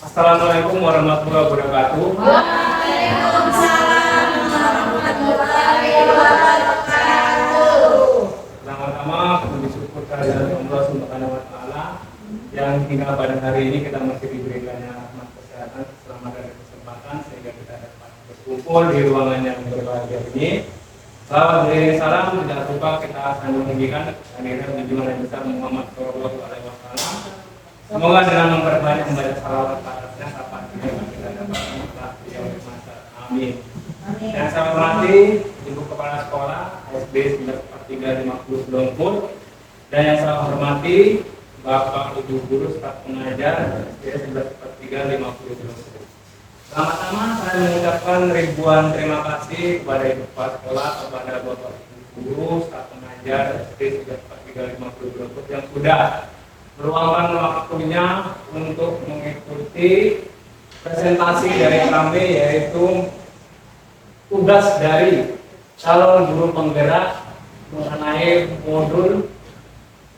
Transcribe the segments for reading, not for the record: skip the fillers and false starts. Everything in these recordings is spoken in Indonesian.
Assalamualaikum warahmatullahi wabarakatuh. Waalaikumsalam warahmatullahi wabarakatuh. Pertama-tama puji syukur kehadirat Allah Subhanahu wa taala yang hingga pada hari ini kita masih diberikannya rahmat kesehatan, keselamatan dan kesempatan sehingga kita dapat berkumpul di ruangan yang berbahagia ini. Salawat dan salam tidak lupa kita sambung tinggikan kehadirat junjungan yang besar Muhammad Shallallahu Alaihi Wasallam. Semoga dengan memperbanyak membaca salawat atasnya dapat kita dapat menikmati di masa. Amin. Yang saya hormati Ibu Kepala Sekolah SD 94350 Blongpul dan yang saya hormati Bapak Ibu Guru staf pengajar SD 94350 Blongpul. Pertama-tama saya mengucapkan ribuan terima kasih kepada Ibu Kepala Sekolah, kepada Bapak Ibu Guru staf pengajar SD 94350 Blongpul yang sudah meluangkan waktunya untuk mengikuti presentasi dari kami, yaitu tugas dari calon guru penggerak mengenai modul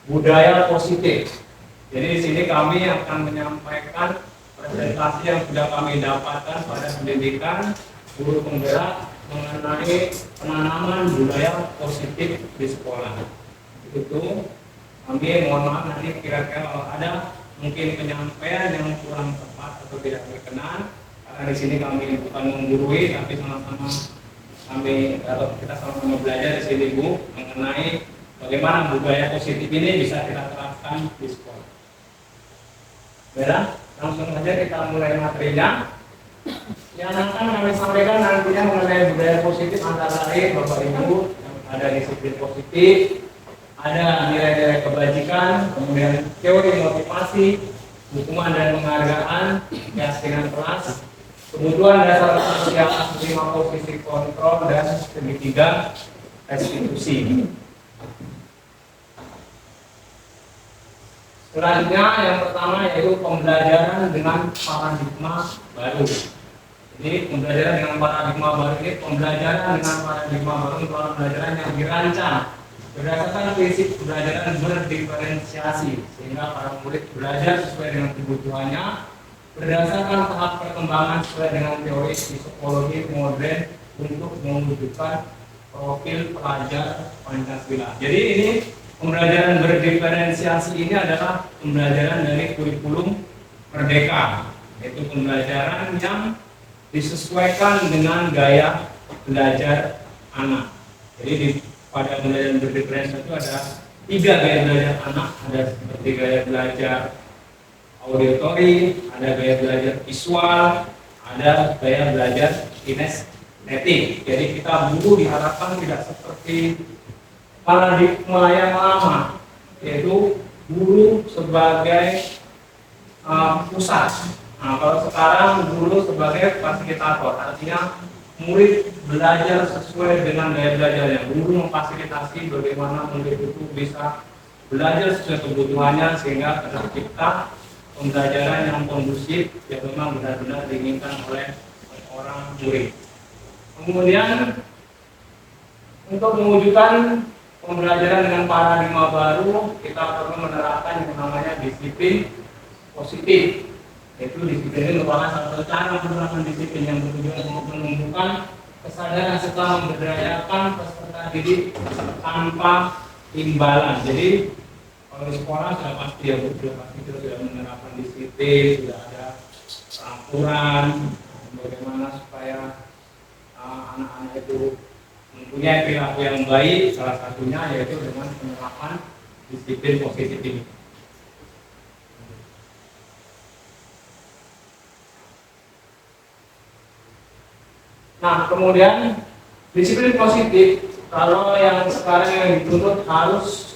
budaya positif. Jadi di sini kami akan menyampaikan presentasi yang sudah kami dapatkan pada pendidikan guru penggerak mengenai penanaman budaya positif di sekolah. Itu kami mohon maaf nanti kira-kira kalau ada mungkin penyampaian yang kurang tepat atau tidak berkenan, karena di sini kami bukan menggurui tapi sama-sama kita sama-sama belajar di sini Bu mengenai bagaimana budaya positif ini bisa kita terapkan di sekolah. Baiklah, langsung saja kita mulai materinya. Yang akan kami sampaikan nantinya mengenai budaya positif antara lain Bapak Ibu ada disiplin positif, ada nilai-nilai kebajikan, kemudian teori motivasi, hukuman dan penghargaan, keyakinan kelas, kebutuhan dasar sosial, 5 posisi kontrol, dan segitiga restitusi. Selanjutnya yang pertama yaitu pembelajaran dengan paradigma baru. Jadi pembelajaran dengan paradigma baru ini pembelajaran dengan paradigma baru merupakan pembelajaran yang dirancang berdasarkan prinsip pembelajaran berdiferensiasi sehingga para murid belajar sesuai dengan kebutuhannya berdasarkan tahap perkembangan sesuai dengan teori psikologi modern untuk mewujudkan profil pelajar Pancasila. Jadi ini pembelajaran berdiferensiasi ini adalah pembelajaran dari kurikulum Merdeka, yaitu pembelajaran yang disesuaikan dengan gaya belajar anak. Jadi pada pembelajaran berdiferensiasi itu ada 3 gaya belajar anak, ada seperti gaya belajar auditori, ada gaya belajar visual, ada gaya belajar kinestetik. Jadi kita guru diharapkan tidak seperti paradigma yang lama, yaitu guru sebagai pusat. Nah, kalau sekarang guru sebagai fasilitator, artinya murid belajar sesuai dengan gaya belajarnya. Guru memfasilitasi bagaimana murid itu bisa belajar sesuai kebutuhannya sehingga tercipta pembelajaran yang kondusif yang memang benar-benar diinginkan oleh orang murid. Kemudian untuk mewujudkan pembelajaran dengan paradigma baru, kita perlu menerapkan yang namanya disiplin positif. Yaitu disiplin ini merupakan salah satu cara menerapkan disiplin yang bertujuan untuk menumbuhkan kesadaran serta memberdayakan peserta didik tanpa imbalan. Jadi kalau di sekolah sudah pasti ya kita sudah menerapkan disiplin, sudah ada peraturan bagaimana supaya anak-anak itu mempunyai perilaku yang baik, salah satunya yaitu dengan penerapan disiplin positif ini. Nah, kemudian disiplin positif kalau yang sekarang yang dituntut harus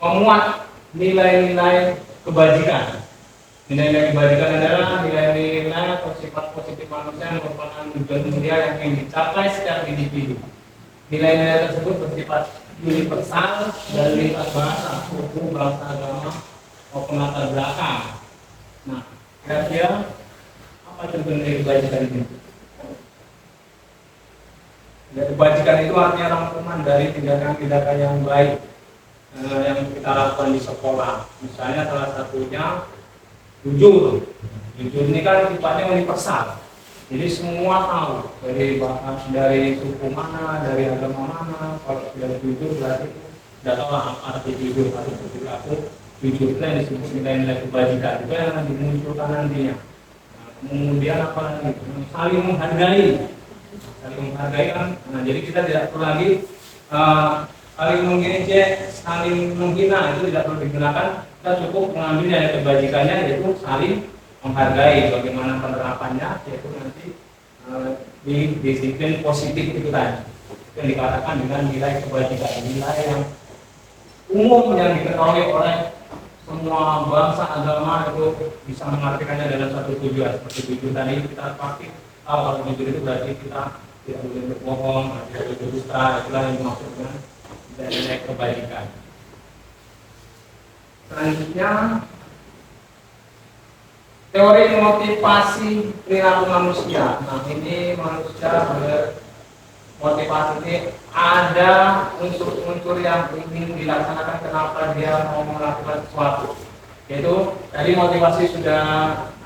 memuat nilai-nilai kebajikan. Nilai-nilai kebajikan adalah nilai-nilai atau sifat positif manusia yang merupakan tujuan mulia yang ingin dicapai setiap individu. Nilai-nilai tersebut bersifat universal dan lintas bahasa, suku, bangsa, agama, maupun latar belakang. Nah, kira-kira apa contoh nilai kebajikan ini? Kebajikan itu artinya rangkuman dari tindakan-tindakan yang baik yang kita lakukan di sekolah. Misalnya salah satunya jujur, Jujur ini kan sifatnya universal. Jadi semua tahu dari suku mana, dari agama mana. Kalau sudah jujur berarti sudah tahu lah apa arti jujur. Arti perilaku jujur itu yang disebut nilai-nilai kebajikan itu yang akan dimunculkan nantinya. Nah, kemudian apa lagi? Saling menghargai. Saling menghargai kan. Nah, jadi kita tidak perlu lagi saling mengejek, saling menghina, itu tidak perlu digunakan. Kita cukup mengambil nilai kebajikannya, yaitu saling menghargai. Bagaimana penerapannya, yaitu nanti di disiplin positif itu tadi yang dikatakan dengan nilai kebajikan, nilai yang umum yang diketahui oleh semua bangsa agama itu bisa mengartikannya dalam satu tujuan. Seperti jujur tadi kita pasti tahu kalau jujur itu berarti kita tidak boleh berbohong, tidak boleh berdusta, itulah yang dimaksud dengan nilai kebajikan. Selanjutnya teori motivasi perilaku manusia. Nah, ini manusia bermotivasi ini ada unsur-unsur yang ingin dilaksanakan kenapa dia mau melakukan sesuatu. Yaitu tadi motivasi sudah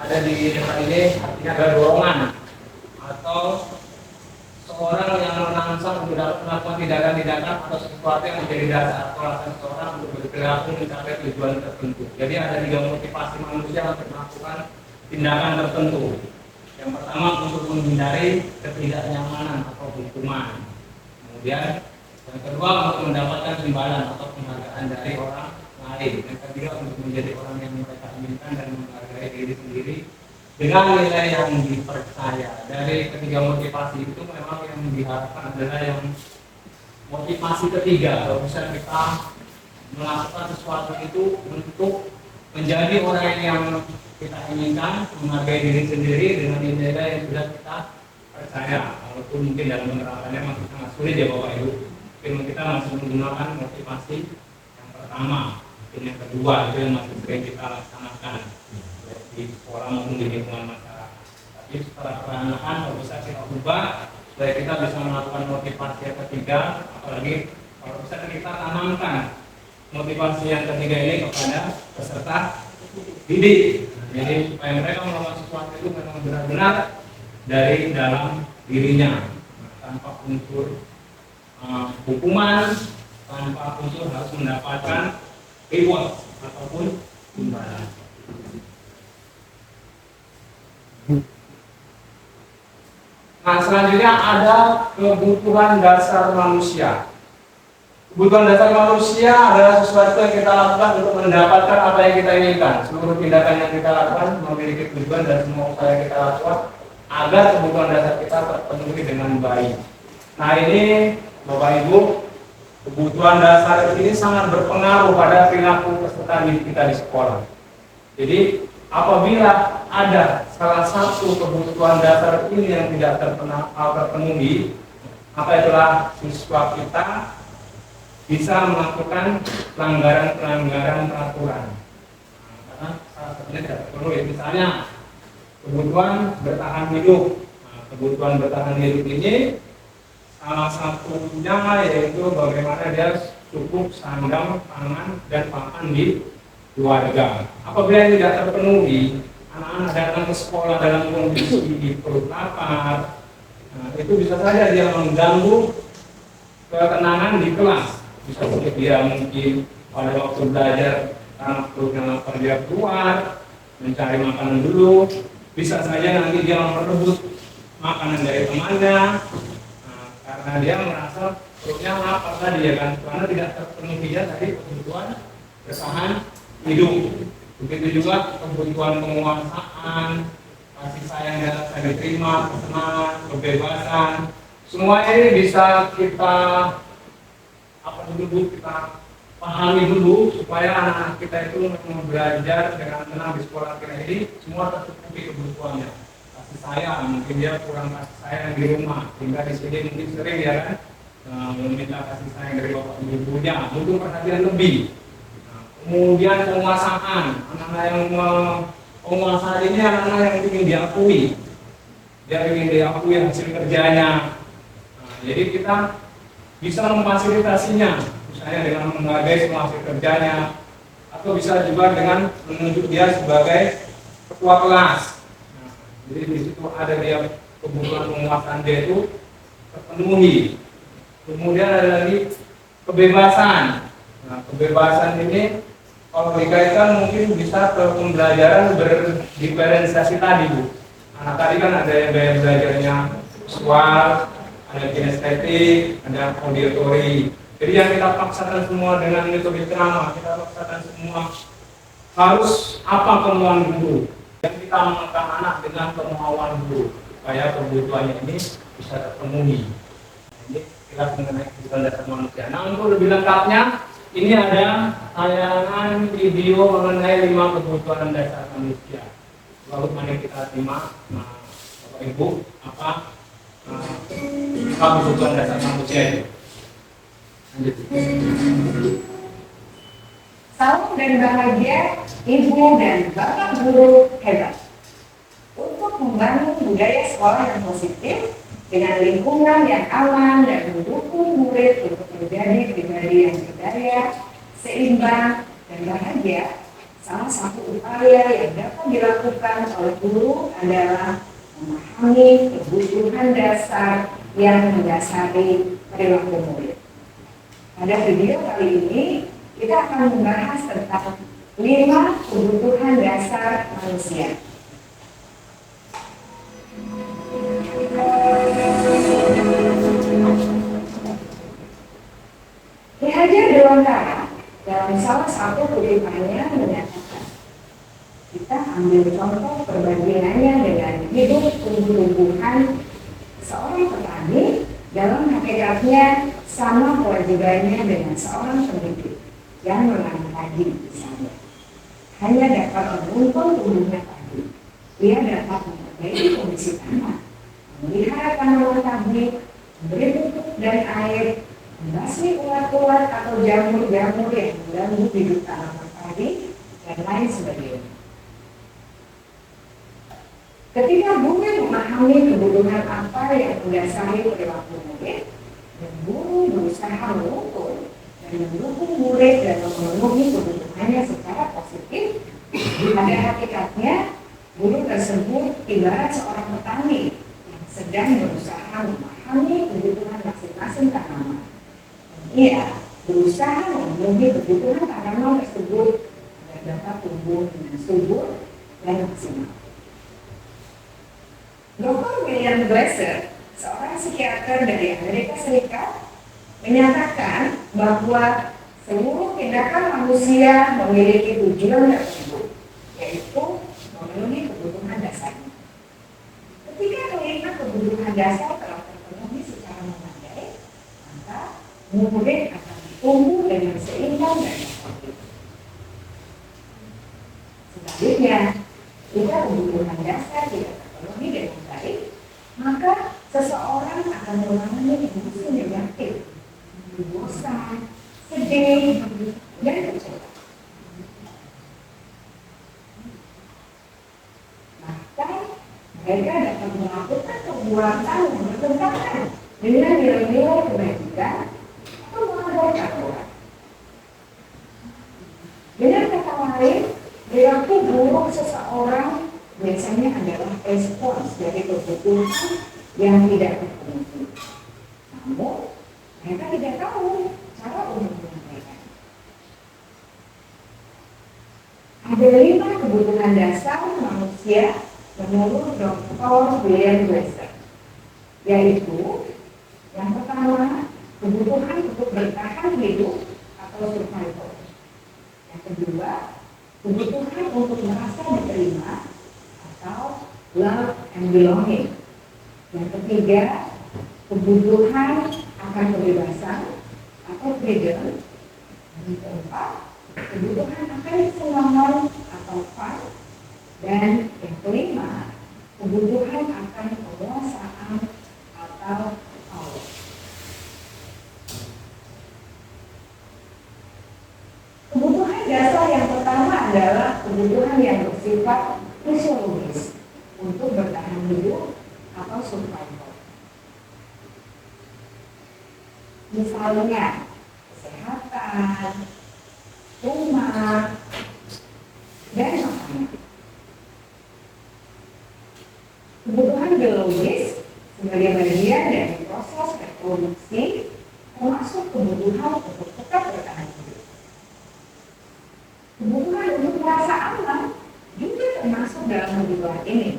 ada di depan ini, artinya ada dorongan atau seorang yang merangsang untuk melakukan tindakan-tindakan atau sesuatu yang menjadi dasar atau alasan seseorang untuk berperilaku mencapai tujuan tertentu. Jadi ada 3 motivasi manusia untuk melakukan tindakan tertentu. Yang pertama untuk menghindari ketidaknyamanan atau hukuman. Kemudian yang kedua untuk mendapatkan imbalan atau penghargaan dari orang lain. Yang ketiga untuk menjadi orang yang mereka inginkan dan menghargai diri sendiri dengan nilai yang dipercaya. Dari ketiga motivasi itu memang yang diharapkan adalah yang motivasi ketiga. Kalau misalnya kita melakukan sesuatu itu untuk menjadi orang yang kita inginkan, menghargai diri sendiri dengan nilai yang sudah kita percaya. Walaupun mungkin dalam penerapannya masih sangat sulit ya Bapak Ibu. Mungkin kita masih menggunakan motivasi yang pertama, mungkin yang kedua itu yang masih sering kita laksanakan di sekolah maupun di lingkungan masyarakat. Tapi setelah perlahan kalau bisa kita ubah supaya kita bisa melakukan motivasi yang ketiga, apalagi kalau bisa kita tanamkan motivasi yang ketiga ini kepada peserta didik. Jadi supaya mereka melakukan sesuatu itu memang benar-benar dari dalam dirinya, tanpa unsur hukuman, tanpa unsur harus mendapatkan reward ataupun imbalan. Nah, selanjutnya ada kebutuhan dasar manusia. Kebutuhan dasar manusia adalah sesuatu yang kita lakukan untuk mendapatkan apa yang kita inginkan. Seluruh tindakan yang kita lakukan memiliki tujuan dan semua upaya yang kita lakukan agar kebutuhan dasar kita terpenuhi dengan baik. Nah, ini Bapak Ibu, kebutuhan dasar ini sangat berpengaruh pada perilaku peserta didik kita di sekolah. Jadi apabila ada salah satu kebutuhan dasar ini yang tidak terpenuhi, maka itulah siswa kita bisa melakukan pelanggaran-pelanggaran peraturan. Nah, karena salah satunya tidak terpenuhi. Misalnya kebutuhan bertahan hidup. Nah, kebutuhan bertahan hidup ini salah satunya yaitu bagaimana dia cukup sandang, pangan, dan pakan di keluarga. Apabila tidak terpenuhi, anak-anak datang ke sekolah dalam kondisi perut lapar, nah, itu bisa saja dia mengganggu ketenangan di kelas. Bisa saja dia mungkin pada waktu belajar karena perutnya lapar dia keluar mencari makanan dulu. Bisa saja nanti dia merebut makanan dari temannya, nah, karena dia merasa perutnya lapar tadi ya kan, karena tidak terpenuhi dia tadi kebutuhan bertahan hidup. Begitu juga kebutuhan penguasaan, kasih sayang yang bisa diterima, kesenangan, kebebasan. Semua ini bisa kita kita pahami dulu supaya anak-anak kita itu memang belajar dengan tenang di sekolah kita ini semua tercukupi kebutuhannya. Kasih sayang, mungkin dia kurang kasih sayang di rumah, sehingga di sini mungkin sering ya kan meminta kasih sayang dari bapak ibunya, butuh perhatian lebih. Kemudian penguasaan, anak-anak yang penguasaan ini anak-anak yang ingin diakui, dia ingin diakui hasil kerjanya. Nah, jadi kita bisa memfasilitasinya, misalnya dengan menghargai semua hasil kerjanya, atau bisa juga dengan menunjuk dia sebagai ketua kelas. Jadi di situ ada dia kebutuhan penguasaan dia itu terpenuhi. Kemudian ada lagi kebebasan. Nah, kebebasan ini kalau dikaitkan mungkin bisa ke pembelajaran berdiferensiasi tadi, Bu. Nah, tadi kan ada yang belajarnya visual, ada kinestetik, ada auditori. Jadi yang kita paksakan semua dengan metode ceramah, kita paksakan semua harus apa kemauan guru. Yang kita mengekan anak dengan kemauan guru supaya kebutuhannya ini bisa terpenuhi. Ini kita mengenai kebutuhan dasar manusia. Nah, untuk lebih lengkapnya ini ada tayangan video mengenai 5 kebutuhan dasar manusia. Lalu mari kita simak, Bapak Ibu, apa kebutuhan dasar manusia itu. Lanjut. Salam dan bahagia Ibu dan Bapak guru hebat. Untuk membangun budaya sekolah yang positif dengan lingkungan yang aman dan mendukung murid untuk menjadi pribadi yang berdaya, seimbang, dan bahagia, salah satu upaya yang dapat dilakukan oleh guru adalah memahami kebutuhan dasar yang mendasari perilaku murid. Pada video kali ini, kita akan membahas tentang 5 kebutuhan dasar manusia. Ki Hajar Dewantara dalam salah satu kutipannya menyatakan, kita ambil contoh perbandingannya dengan hidup tumbuh-tumbuhan. Seorang petani dalam hakikatnya sama kewajibannya dengan seorang pendidik yang menanam padi misalnya. Hanya dapat menuntun tumbuhnya padi. Ia dapat memperbaiki kondisi tanah, memelihara tanaman tadi, memberi pupuk dan air, membasmi ulat-ulat atau jamur-jamur yang mengganggu hidup tanaman tadi, dan lain sebagainya. Ketika guru memahami kebutuhan apa yang mendasari perilaku murid, dan guru berusaha menuntun dan mendukung murid dalam memenuhi kebutuhannya secara positif, pada hakikatnya guru tersebut ibarat seorang petani yang sedang berusaha memahami kebutuhan masing-masing tanaman. Ia berusaha memenuhi kebutuhan tanaman tersebut agar dapat tumbuh dengan subur dan maksimal. Dr. William Glasser, seorang psikiater dari Amerika Serikat, menyatakan bahwa seluruh tindakan manusia memiliki tujuan tersebut, yaitu memenuhi kebutuhan dasarnya. Ketika kelima kebutuhan dasar telah terpenuhi secara memadai, maka murid akan tumbuh dengan seimbang dan efektif. Sebaliknya, jika kebutuhan dasar tidak terpenuhi dengan baik, maka seseorang akan mengalami emosi negatif, bosan, sedih, dan kecewa. Bahkan mereka dapat melakukan perbuatan yang bertentangan dengan nilai-nilai kebaikan atau melanggar peraturan. Dengan kata lain, perilaku buruk seseorang biasanya adalah respons dari kebutuhan yang tidak terpenuhi. Namun, mereka tidak tahu cara untuk menyampaikan. Ada 5 kebutuhan dasar manusia menurut Dr. William Glasser, yaitu yang pertama, kebutuhan untuk bertahan hidup atau survival. Yang kedua, kebutuhan untuk merasa diterima atau love and belonging. Yang ketiga, kebutuhan akan kebebasan atau freedom. Yang keempat, kebutuhan akan kesenangan atau fun. Dan yang kelima, kebutuhan akan penguasaan atau power. Kebutuhan dasar yang pertama adalah kebutuhan yang bersifat fisiologis untuk bertahan hidup atau survival. Misalnya kesehatan, rumah, dan makanan. Kebutuhan biologis sebagai bagian dari proses reproduksi termasuk kebutuhan untuk tetap bertahan hidup. Kebutuhan untuk merasa aman juga termasuk dalam kebutuhan ini.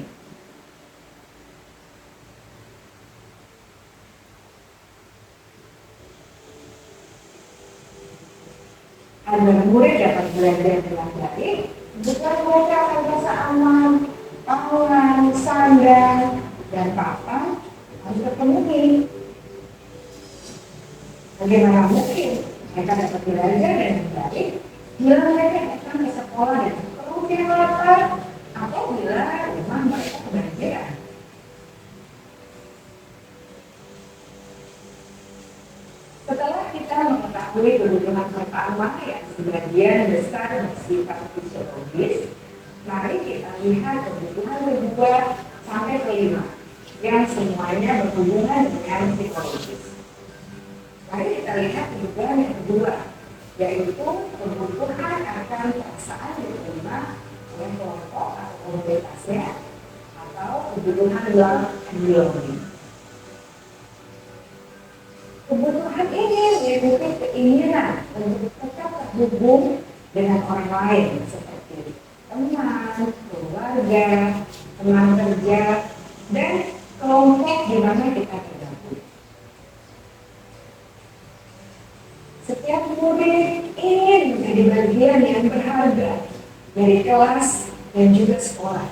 Agar murid dapat belajar dengan baik, jika mereka akan merasa aman, pangan, sandang, dan papan harus terpenuhi. Bagaimana mungkin mereka dapat belajar dengan baik bila mereka datang ke sekolah dan perut yang lapar atau bila rumah mereka kebanjiran? Setelah kita mengetahui kebutuhan pertama yang sebagian besar bersifat fisiologis, mari kita lihat kebutuhan kedua sampai kelima yang semuanya berhubungan dengan psikologis. Mari kita lihat kebutuhan yang kedua, yaitu kebutuhan akan perasaan diterima oleh kelompok atau komunitasnya atau kebutuhan love and belonging. Kebutuhan ini meliputi keinginan untuk tetap terhubung dengan orang lain seperti teman, keluarga, teman kerja, dan kelompok di mana kita tergabung. Setiap murid ingin menjadi bagian yang berharga dari kelas dan juga sekolah.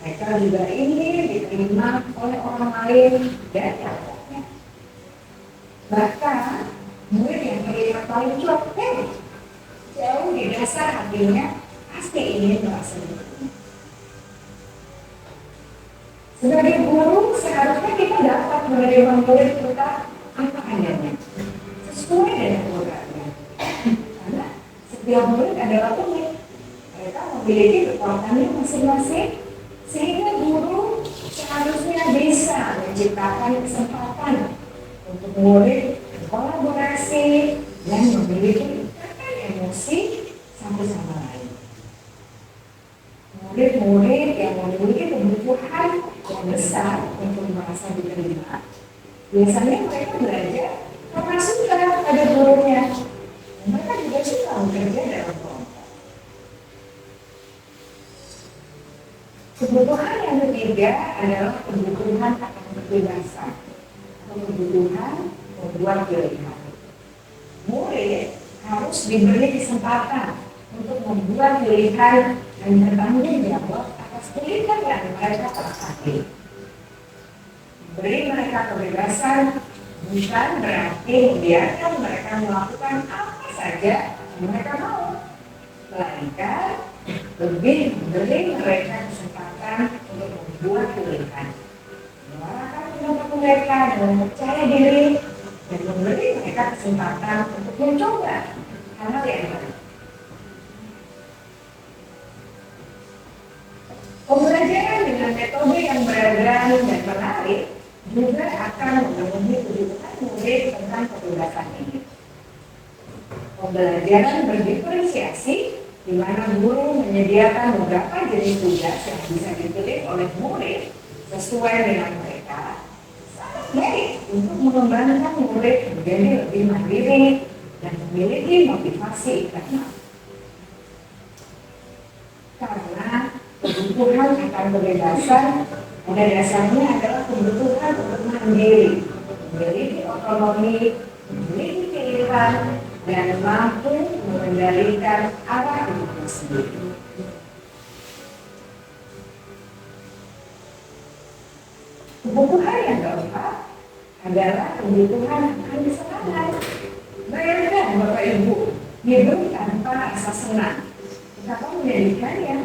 Mereka juga ingin diterima oleh orang lain dan kelompoknya. Bahkan murid yang terlihat paling cuek, jauh di dasar hatinya pasti ingin merasa diterima. Sebagai guru, seharusnya kita dapat menerima murid kita apa adanya, sesuai dengan programnya. Karena setiap murid adalah unik, mereka memiliki kekuatannya masing-masing, sehingga guru seharusnya bisa menciptakan kesempatan untuk murid berkolaborasi dan memiliki ikatan emosi satu sama lain. Murid-murid yang memiliki kebutuhan yang besar untuk merasa diterima, biasanya mereka belajar karena suka pada gurunya. Mereka juga suka bekerja dalam kelompok. Kebutuhan yang ketiga adalah kebutuhan akan kebebasan atau kebutuhan membuat pilihan. Murid harus diberi kesempatan untuk membuat pilihan dan bertanggung jawab atas pilihan yang mereka telah pilih. Beri mereka kebebasan bukan berarti membiarkan mereka melakukan apa saja yang mereka mau, melainkan lebih memberi mereka kesempatan untuk membuat pilihan, menyuarakan pendapat mereka dengan percaya diri, dan memberi mereka kesempatan untuk mencoba hal-hal yang baru. Pembelajaran dengan metode yang beragam dan menarik juga akan memenuhi kebutuhan murid tentang kebebasan ini. Pembelajaran berdiferensiasi, di mana guru menyediakan beberapa jenis tugas yang bisa dipilih oleh murid sesuai dengan mereka, sangat baik untuk mengembangkan murid menjadi lebih mandiri dan memiliki motivasi internal. Karena kebutuhan akan kebebasan pada dasarnya adalah kebutuhan untuk mandiri, memiliki otonomi, memiliki pilihan, dan mampu mengendalikan arah hidupnya sendiri. Kebutuhan yang keempat adalah kebutuhan akan kesenangan. Bayangkan Bapak Ibu, hidup tanpa rasa senang. Betapa menyedihkannya.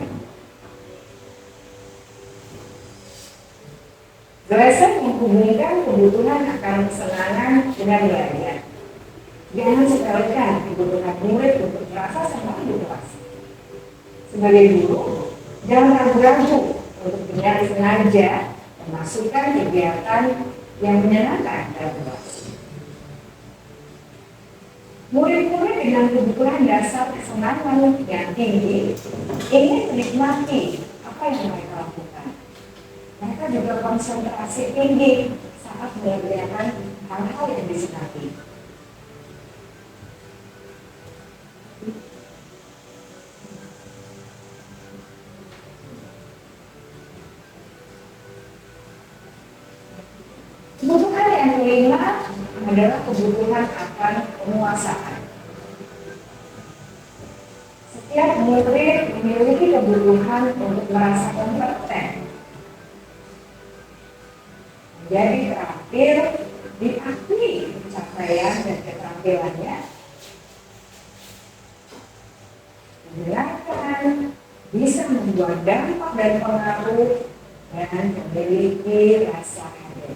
Dosen menghubungkan kebutuhan akan kesenangan dengan belajar. Jangan sepelekan kebutuhan murid untuk merasa senang di kelas. Sebagai guru, jangan ragu-ragu untuk dengan sengaja memasukkan kegiatan yang menyenangkan dalam kelas. Murid-murid dengan kebutuhan dasar kesenangan yang tinggi ingin menikmati apa yang mereka lakukan. Mereka juga konsentrasi tinggi saat mengerjakan hal-hal yang disikapi. Kebutuhan yang kelima adalah kebutuhan akan penguasaan. Setiap murid memiliki kebutuhan untuk merasa kompeten, menjadi terampil, diakui pencapaian dan keterampilannya, mendengarkan, bisa membuat dampak dan pengaruh, dan memiliki rasa harga.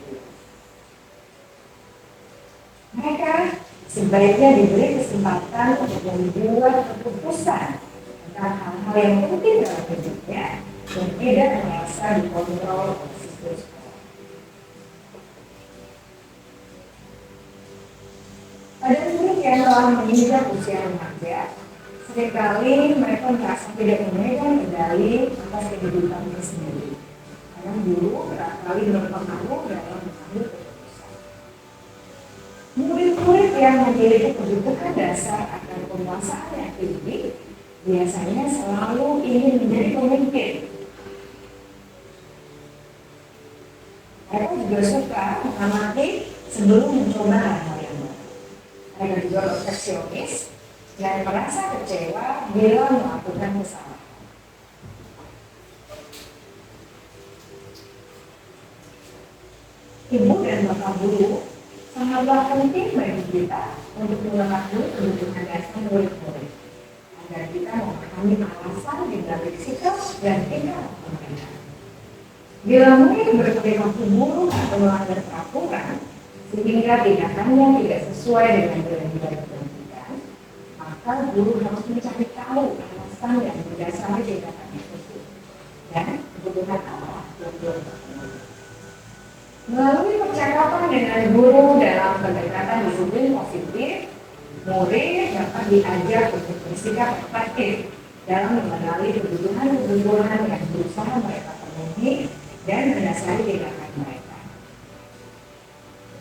Mereka sebaiknya diberi kesempatan untuk membuat keputusan tentang hal-hal yang penting dalam hidupnya dan tidak merasa dikontrol oleh sistem sekolah. Pada murid yang telah menginjak usia remaja, seringkali mereka merasa tidak memegang kendali atas kehidupannya sendiri, karena guru kerap kali berpengaruh dalam mengambil keputusan. Murid-murid yang memiliki kebutuhan dasar akan penguasaan yang tinggi biasanya selalu ingin menjadi pemimpin. Mereka juga suka mengamati sebelum mencoba hal-hal yang baru. Mereka juga perfeksionis dan merasa kecewa bila melakukan kesalahan. Ibu dan bapak guru sangatlah penting bagi kita untuk mengetahui kebutuhan dasar murid-murid agar kita memahami alasan di balik sikap dan tingkah mereka. Bila murid berperilaku buruk atau melanggar peraturan sehingga tindakannya tidak sesuai dengan kewajiban pendidikan, maka guru harus mencari tahu alasan yang mendasari tindakan tersebut dan kebutuhan apa yang belum terpenuhi. Melalui percakapan dengan guru dalam pendekatan disiplin positif, murid dapat diajak untuk bersikap efektif dalam mengenali kebutuhan-kebutuhan yang berusaha mereka penuhi dan mendasari tindakan mereka.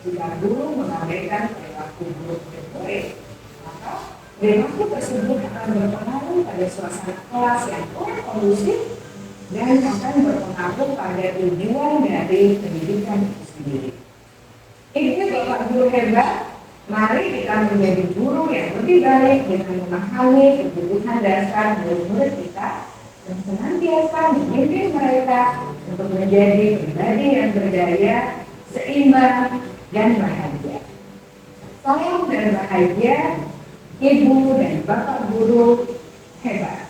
Jika guru mengabaikan perilaku buruk murid, maka perilaku tersebut akan berpengaruh pada suasana kelas yang kurang kondusif dan akan berpengaruh pada tujuan dari pendidikan itu sendiri. Ibu bapak guru hebat, mari kita menjadi guru yang lebih baik dengan memahami kebutuhan dasar murid-murid kita dan senantiasa memimpin mereka untuk menjadi pribadi yang berdaya, seimbang, dan bahagia. Salam dan bahagia, ibu dan bapak guru hebat.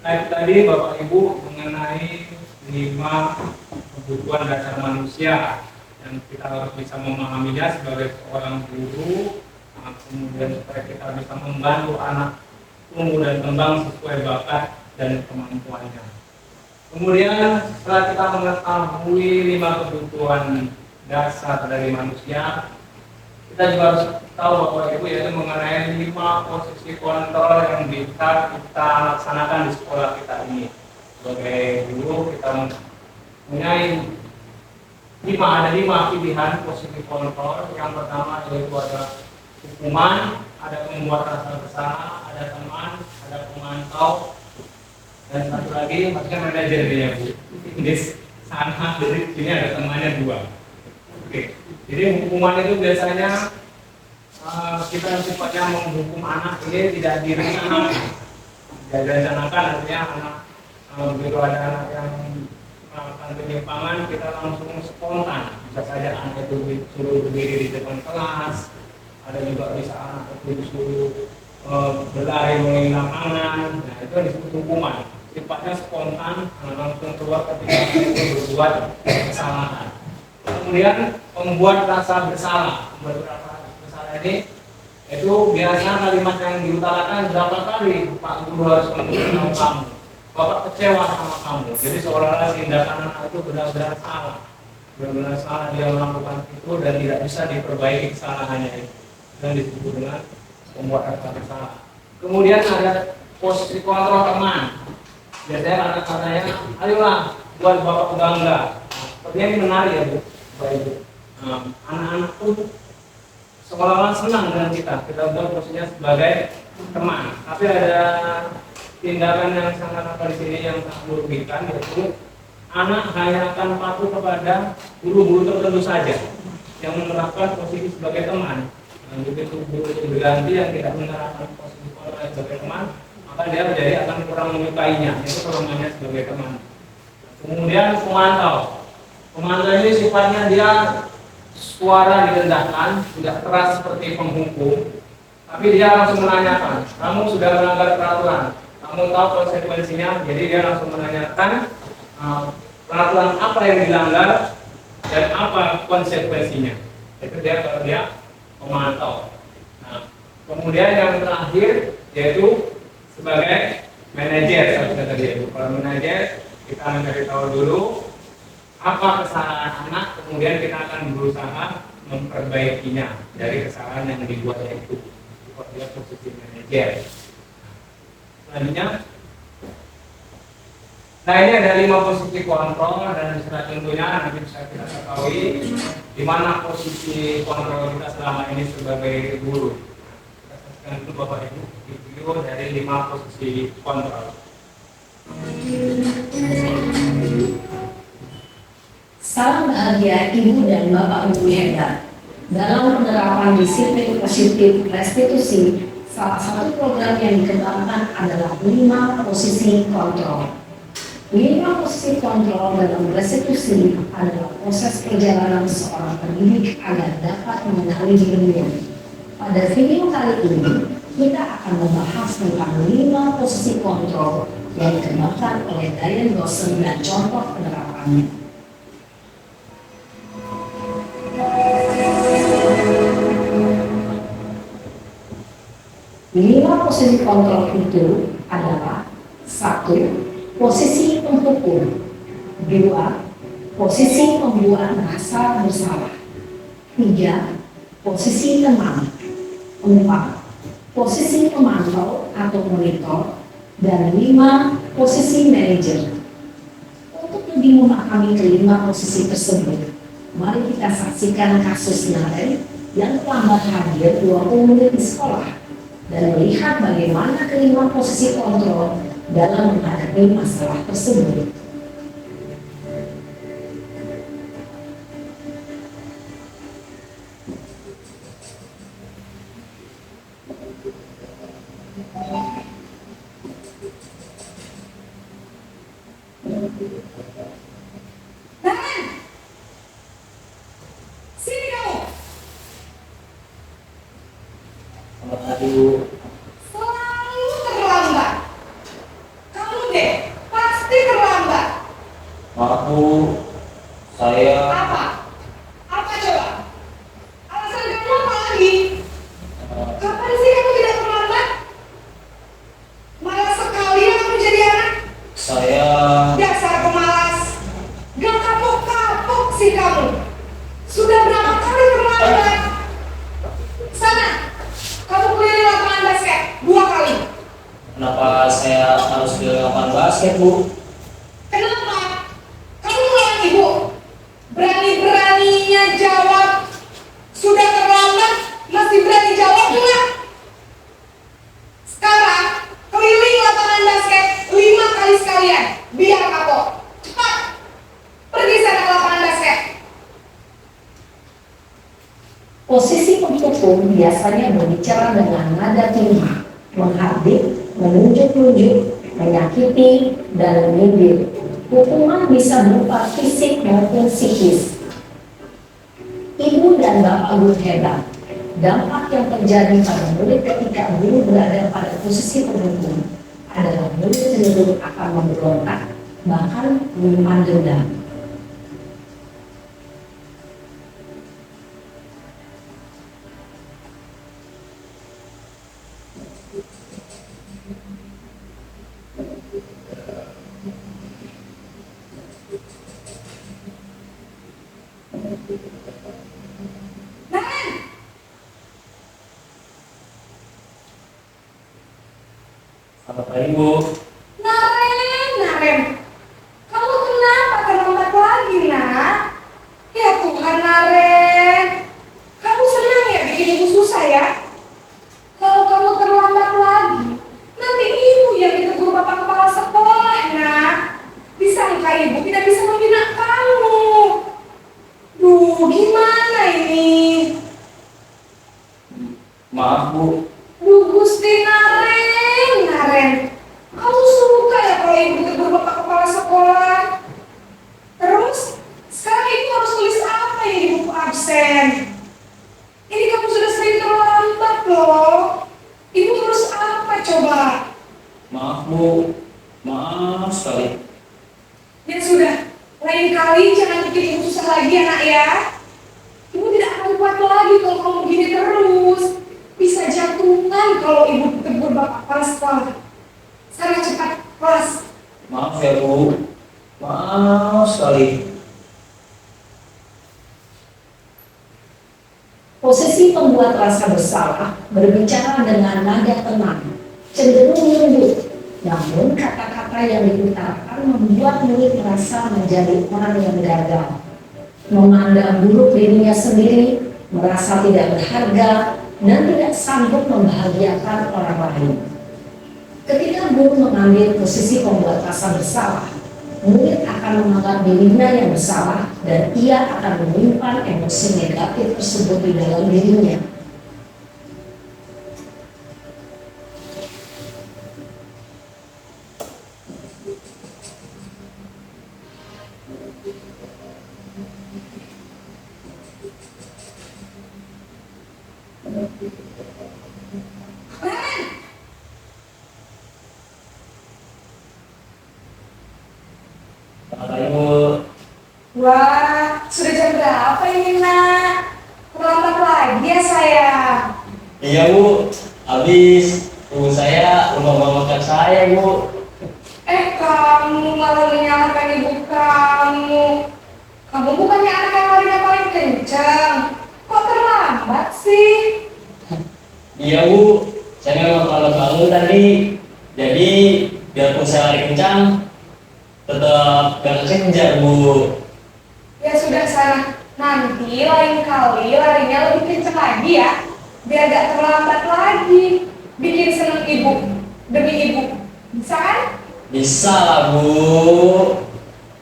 Tadi Bapak Ibu mengenai 5 kebutuhan dasar manusia yang kita harus bisa memahaminya sebagai seorang guru, kemudian supaya kita bisa membantu anak tumbuh dan kembang sesuai bakat dan kemampuannya. Kemudian setelah kita mengetahui 5 kebutuhan dasar dari manusia, kita juga harus tahu Bapak Ibu yaitu mengenai 5 posisi kontrol yang bisa kita laksanakan di sekolah kita ini. Sebagai guru kita mempunyai 5 pilihan posisi kontrol. Yang pertama yaitu ada hukuman, ada membuat rasa bersalah, ada teman, ada pemantau, dan satu lagi maksudnya manajer ya Bu. Di sana di sini ada temannya 2. Oke. Jadi hukuman itu biasanya kita sifatnya menghukum anak ini tidak direncanakan. Tidak direncanakan artinya anak begitu ada anak yang melakukan penyimpangan kita langsung spontan. Bisa saja anak itu disuruh berdiri di depan kelas, ada juga bisa anak itu disuruh berlari mengelilingi lapangan. Nah itu disebut hukuman. Sifatnya spontan, langsung keluar ketika itu berbuat kesalahan. Kemudian membuat rasa bersalah. Membuat rasa bersalah ini itu biasa kalimat yang diutarakan berapa kali Pak Guru harus memberitahu kamu, Bapak kecewa sama kamu. Jadi seolah-olah tindakan anak itu benar-benar salah, benar-benar salah dia melakukan itu dan tidak bisa diperbaiki kesalahannya itu. dan disebut dengan pembuat usaha. Kemudian ada posisi kontrol teman. Biasanya kata-katanya, ayolah buat bapak bangga. Sepertinya ini menarik ya Bu, Bapak Ibu. Anak-anak tuh seolah-olah senang dengan kita buat posisinya sebagai teman. Tapi ada tindakan yang sangat apa di sini yang sangat merugikan, yaitu anak hanya akan patuh kepada guru-guru tertentu saja yang menerapkan posisi sebagai teman. Begitu guru itu berganti yang tidak menerapkan posisi sebagai teman, maka dia menjadi akan kurang menyukainya. Itu kelemahannya sebagai teman. Kemudian pemantau ini sifatnya dia suara direndahkan, tidak keras seperti penghukum, tapi dia langsung menanyakan, kamu sudah melanggar peraturan, kamu tahu konsekuensinya, jadi dia langsung menanyakan peraturan apa yang dilanggar dan apa konsekuensinya. Itu dia kalau dia pemantau. Nah, kemudian yang terakhir yaitu sebagai manajer, seperti tadi ya. Kalau manajer kita mencari tahu dulu apa kesalahan anak, kemudian kita akan berusaha memperbaikinya dari kesalahan yang dibuatnya itu. Kalau dia posisi manajer. Selanjutnya, nah ini ada 5 posisi kontrol dan setelah tentunya nanti bisa kita ketahui di mana posisi kontrol kita selama ini sebagai guru. Kita saksikan dulu Bapak Ibu video dari 5 posisi kontrol. Salam bahagia Ibu dan Bapak Ibu hebat. Dalam penerapan disiplin positif restitusi, salah satu program yang dikembangkan adalah 5 posisi kontrol. 5 posisi kontrol dalam restitusi adalah proses perjalanan seorang pendidik agar dapat mengenali dirinya. Pada video kali ini, kita akan membahas tentang 5 posisi kontrol yang dikembangkan oleh Diane Dawson dan contoh penerapannya. 5 posisi kontrol itu adalah 1. Posisi penghukum, 2. Posisi pembuat merasa bersalah, 3. Posisi teman, 4. Posisi pemantau atau monitor, dan 5. Posisi manajer. Untuk lebih memahami kelima posisi tersebut, mari kita saksikan kasus Naren yang terlambat hadir 20 menit di sekolah dan melihat bagaimana kelima posisi kontrol dalam menghadapi masalah tersebut. Selalu terlambat. Kamu deh, pasti terlambat. Maaf Bu, saya Apa? Apa coba? Alasan kamu apa lagi? Kapan sih kamu tidak terlambat? Malas sekali ya kamu jadi anak. saya Dasar pemalas. Gak kapok-kapok sih kamu. Sudah berapa kali terlambat? Sana, kamu keliling lapangan basket 2 kali. kenapa saya harus ke lapangan basket Bu? Kenapa? Kamu melawan ibu. Berani-beraninya jawab. Sudah terlambat, masih berani jawab juga. Sekarang, keliling lapangan basket 5 kali sekalian. Biar kapok. Cepat. Pergi sana ke lapangan basket. Posisi penghukum biasanya berbicara dengan nada tinggi, menghardik, menunjuk-nunjuk, menyakiti, dan menyindir. Hukuman bisa berupa fisik maupun psikis. Ibu dan Bapak guru hebat, dampak yang terjadi pada murid ketika guru berada pada posisi penghukum adalah murid cenderung akan memberontak, bahkan menyimpan dendam. Naren, Selamat pagi Bu. Naren, kamu kenapa terlambat lagi, nak? Ya Tuhan, Naren. Kamu senang ya bikin ibu susah ya? Kalau kamu terlambat lagi, nanti ibu yang ditegur bapak kepala sekolah, nak. Disangka ibu tidak bisa membina kamu. Duh, gimana ini? Maaf Bu. Duh, Gusti Naren. Kamu suka ya kalau ibu tegur bapak kepala sekolah? Terus, sekarang ibu harus tulis apa ya di buku absen? Ini kamu sudah sering terlambat loh. Ibu harus apa coba? Maaf Bu. Maaf sekali. Ya sudah, lain kali jangan bikin ibu susah lagi ya, nak ya. Ibu tidak akan kuat lagi kalau kamu begini terus. Bisa jantungan kalau ibu tegur bapak kepala sekolah. Sana cepat kelas. Maaf ya Bu. Maaf sekali. Posisi pembuat rasa bersalah berbicara dengan nada tenang, cenderung lembut. Namun kata-kata yang diutarakan membuat murid merasa menjadi orang yang gagal, memandang buruk dirinya sendiri, merasa tidak berharga, dan tidak sanggup membahagiakan orang lain. Ketika guru mengambil posisi pembuat rasa bersalah, murid akan menganggap dirinya yang bersalah dan ia akan menyimpan emosi negatif tersebut di dalam dirinya. Selamat pagi Bu. Wah, sudah jam berapa ini, nak? Terlambat lagi ya saya. Iya Bu. Habis ibu saya rumah makan saya Bu. Kamu malah menyalahkan ibu kamu. Kamu bukannya anak yang larinya paling kencang. Kok terlambat sih? Iya Bu. Saya memang terlambat bangun tadi. Jadi biarpun saya lari kencang, tetap gak kekejar Bu. Ya sudah sana. Nanti lain kali larinya lebih kencang lagi ya. Biar gak terlambat lagi. Bikin seneng ibu. Demi ibu. Bisa kan? Bisa lah Bu.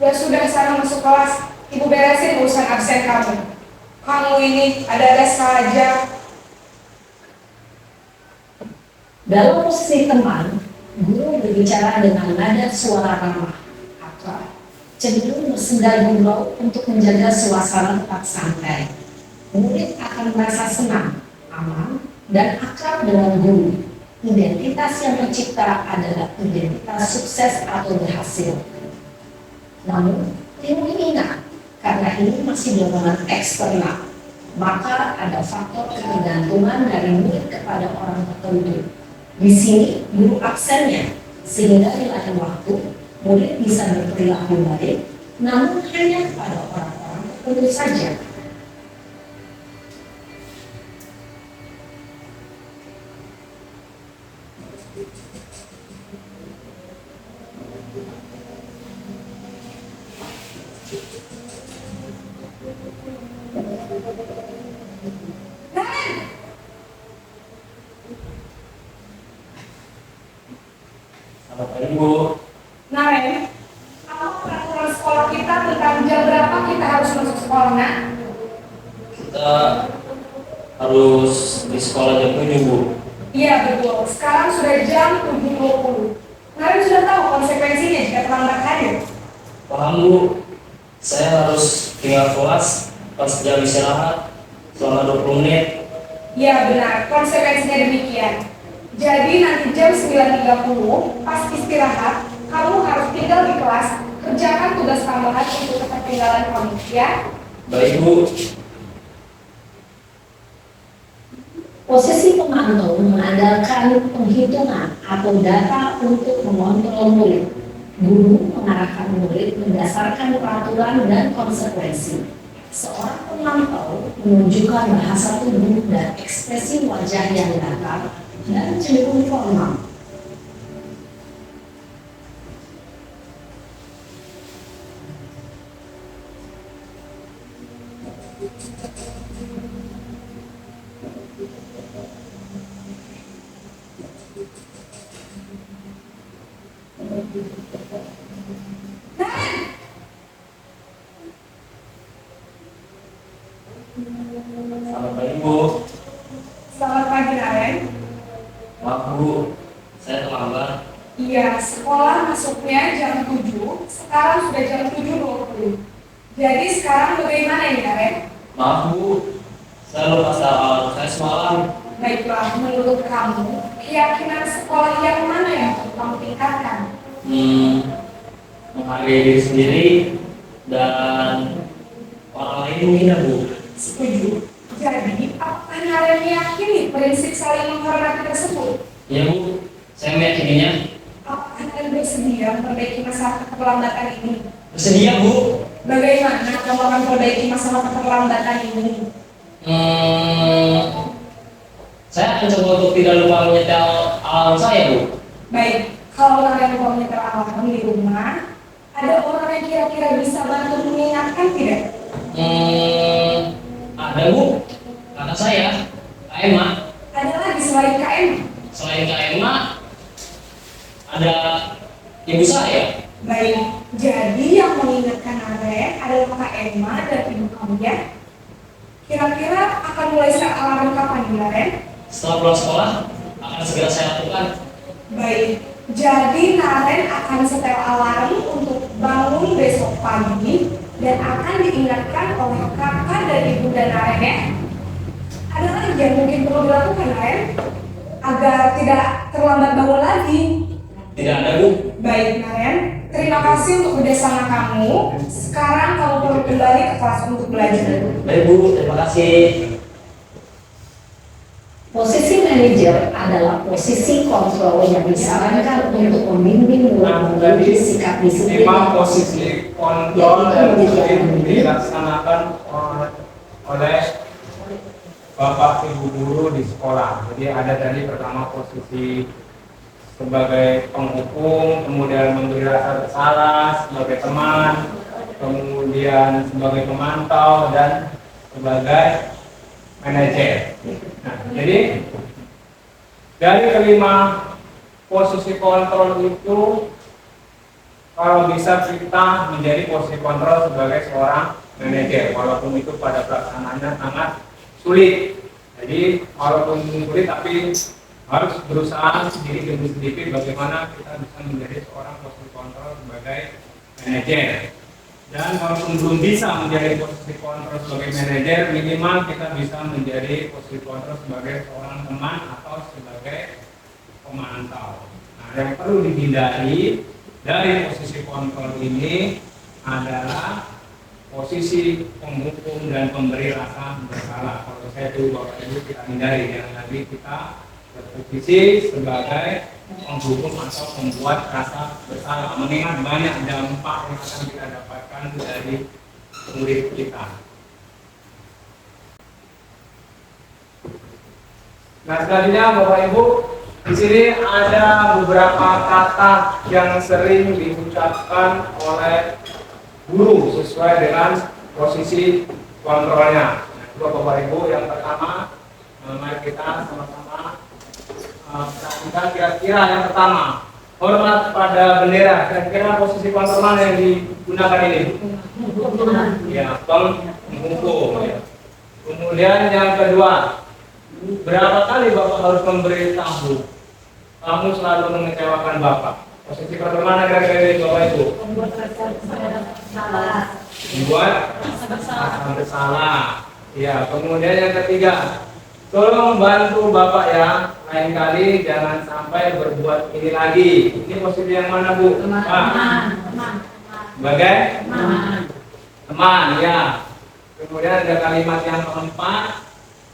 Ya sudah sana masuk kelas. Ibu beresin urusan absen kamu. Kamu ini ada les saja. Dalam posisi teman, guru berbicara dengan nada suara ramah, akrab, cenderung bersenda gurau untuk menjaga suasana tetap santai. Murid akan merasa senang, aman, dan akrab dengan guru. Identitas yang tercipta adalah identitas sukses atau berhasil. Namun, ilmu ingat, karena ini masih dorongan eksternal, maka ada faktor ketergantungan dari murid kepada orang tertentu. Di sini guru absennya, sehingga di lain waktu murid bisa berperilaku baik, namun hanya pada orang-orang tertentu saja. Selamat pagi Bu. Naren, apa peraturan sekolah kita tentang jam berapa kita harus masuk sekolah, nak? Kita harus di sekolah jam 7 Bu. Iya betul, sekarang sudah jam 7.20. Naren sudah tahu konsekuensinya jika terlambat hadir. Paham Bu. Saya harus tinggal kelas pas jam istirahat selama 20 menit. Iya benar, konsekuensinya demikian. Jadi nanti jam 9.30 pas istirahat, kamu harus tinggal di kelas, kerjakan tugas tambahan untuk ketertinggalan kamu, ya? Baik Bu. Posisi pemantau mengandalkan penghitungan atau data untuk mengontrol murid. Guru mengarahkan murid berdasarkan peraturan dan konsekuensi. Seorang pemantau menunjukkan bahasa tubuh dan ekspresi wajah yang datar dan cenderung formal. Maaf Bu, saya terlambat. Iya, sekolah masuknya jam 7, sekarang sudah jam 7.20. Jadi sekarang bagaimana ini, Karen? Maaf Bu, saya lupa soal saya semalam. Baiklah, menurut kamu, keyakinan sekolah yang mana yang perlu kamu tingkatkan? Menghargai diri sendiri dan orang lain menghina Bu. Setuju. Jadi, apakah Karen meyakini prinsip saling menghormati tersebut? Ya Bu, saya meyakininya. Apakah Karen bersedia memperbaiki masalah keterlambatan ini? Bersedia Bu. Bagaimana kamu akan memperbaiki masalah keterlambatan ini? Saya akan coba untuk tidak lupa menyetel alarm saya Bu. Baik, kalau kalian mau menyetel alarm di rumah, ada orang yang kira-kira bisa bantu mengingatkan tidak? Ada Bu, kata saya, Kak Emma. Ada lagi selain KM? Selain Kak Emma, ada ibu saya. Baik, jadi yang mengingatkan Karen adalah Kak Emma dan ibu kamu ya? Kira-kira akan mulai set alarm kapan nih, Karen? Setelah pulang sekolah, akan segera saya lakukan. Baik, jadi Karen akan setel alarm untuk bangun besok pagi dan akan diingatkan oleh kakak dan ibu dan Karen ya? Ada lagi yang mungkin perlu dilakukan Karen? Agar tidak terlambat bangun lagi. Tidak ada Bu. Baik Karen, terima kasih untuk kerjasama kamu. Sekarang kamu perlu kembali ke kelas untuk belajar. Baik Bu, terima kasih. Posisi manajer adalah posisi kontrol yang disarankan untuk membimbing murid memiliki sikap disiplin. 5 posisi kontrol yang sering dilaksanakan oleh Bapak Ibu guru di sekolah. Jadi ada tadi pertama posisi sebagai penghukum, kemudian memberi rasa bersalah sebagai teman, kemudian sebagai pemantau dan sebagai manajer. Nah, jadi dari kelima posisi kontrol itu, kalau bisa kita menjadi posisi kontrol sebagai seorang manajer, walaupun itu pada pelaksanaannya sangat sulit. Jadi walaupun sulit, tapi harus berusaha sedikit demi sedikit bagaimana kita bisa menjadi seorang posisi kontrol sebagai manajer. Dan walaupun belum bisa menjadi posisi kontrol sebagai manajer, minimal kita bisa menjadi posisi kontrol sebagai seorang teman atau sebagai pemantau. Nah, yang perlu dihindari dari posisi kontrol ini adalah posisi penghukum dan pemberi rasa bersalah. Kalau saya dulu Bapak Ibu kita hindari, yang tadi kita berposisi sebagai penghukum atau membuat rasa bersalah, mengingat banyak dampak yang akan kita dapatkan dari murid kita. Nah, selanjutnya Bapak Ibu, di sini ada beberapa kata yang sering diucapkan oleh guru sesuai dengan posisi kontrolnya. Nah, Bapak Ibu, yang pertama, mari kita sama-sama perhatikan kira-kira yang pertama, hormat pada bendera. Kira-kira posisi kontrol mana yang digunakan ini? Ya, penghukum. Ya. Kemudian yang kedua, berapa kali Bapak harus memberitahu kamu selalu mengecewakan Bapak? Posisi kontrol mana kira-kira ini Bapak Ibu? Membuat rasa bersalah. Ya, kemudian yang ketiga, tolong bantu Bapak ya, lain kali jangan sampai berbuat ini lagi. Ini posisi yang mana Bu? Sebagai teman ya. Kemudian ada kalimat yang keempat,